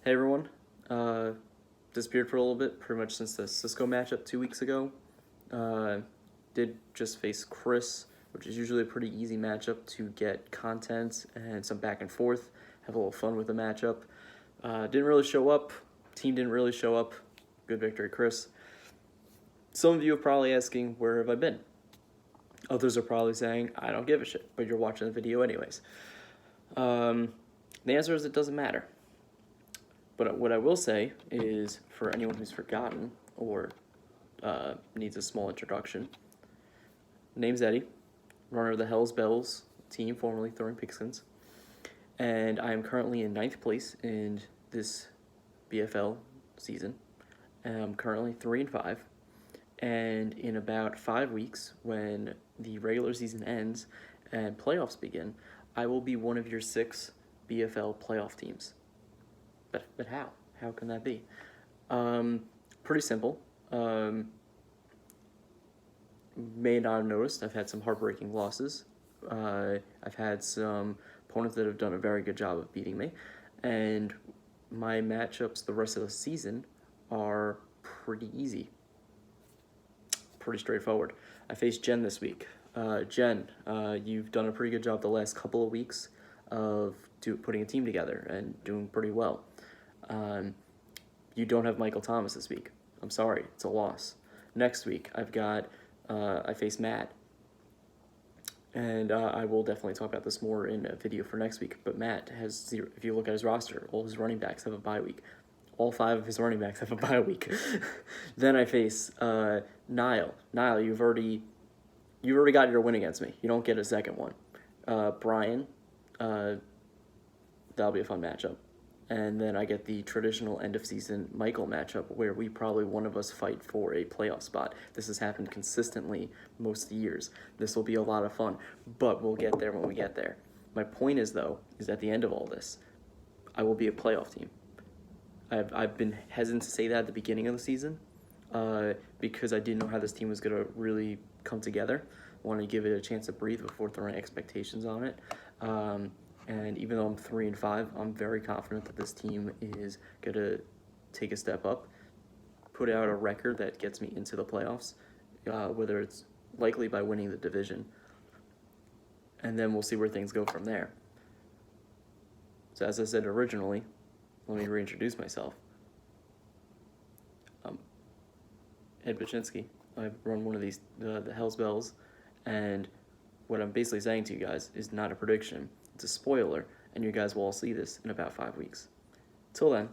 Hey everyone, uh, disappeared for a little bit, pretty much since the Cisco matchup 2 weeks ago. Uh, did just face Chris, which is usually a pretty easy matchup to get content and some back and forth, have a little fun with the matchup. Didn't really show up, team didn't really show up. Good victory, Chris. Some of you are probably asking, where have I been? Others are probably saying, I don't give a shit, but you're watching the video anyways. The answer is it doesn't matter. But what I will say is, for anyone who's forgotten or needs a small introduction, name's Eddie, runner of the Hells Bells team, formerly Throwing Pigskins, and I am currently in 9th place in this BFL season. I'm currently 3-5, and in about 5 weeks, when the regular season ends and playoffs begin, I will be one of your 6 BFL playoff teams. But how? How can that be? Pretty simple. May not have noticed, I've had some heartbreaking losses. I've had some opponents that have done a very good job of beating me, and my matchups the rest of the season are pretty easy, pretty straightforward. I faced Jen this week. Jen, you've done a pretty good job the last couple of weeks of putting a team together and doing pretty well. You don't have Michael Thomas this week. I'm sorry, it's a loss. Next week, I face Matt, and I will definitely talk about this more in a video for next week. But Matt has 0. If you look at his roster, all his running backs have a bye week. All 5 of his running backs have a bye week. Then I face Niall. Niall, you've already got your win against me. You don't get a second one. Brian, that'll be a fun matchup. And then I get the traditional end-of-season Michael matchup where we probably one of us fight for a playoff spot. This has happened consistently most of the years. This will be a lot of fun, but we'll get there when we get there. My point is, though, is at the end of all this, I will be a playoff team. I've been hesitant to say that at the beginning of the season because I didn't know how this team was going to really come together. I wanted to give it a chance to breathe before throwing expectations on it. And even though I'm 3-5, I'm very confident that this team is going to take a step up, put out a record that gets me into the playoffs, whether it's likely by winning the division. And then we'll see where things go from there. So as I said originally, let me reintroduce myself. Ed Baczynski. I run one of these, the Hells Bells, and what I'm basically saying to you guys is not a prediction. It's a spoiler, and you guys will all see this in about 5 weeks. Till then,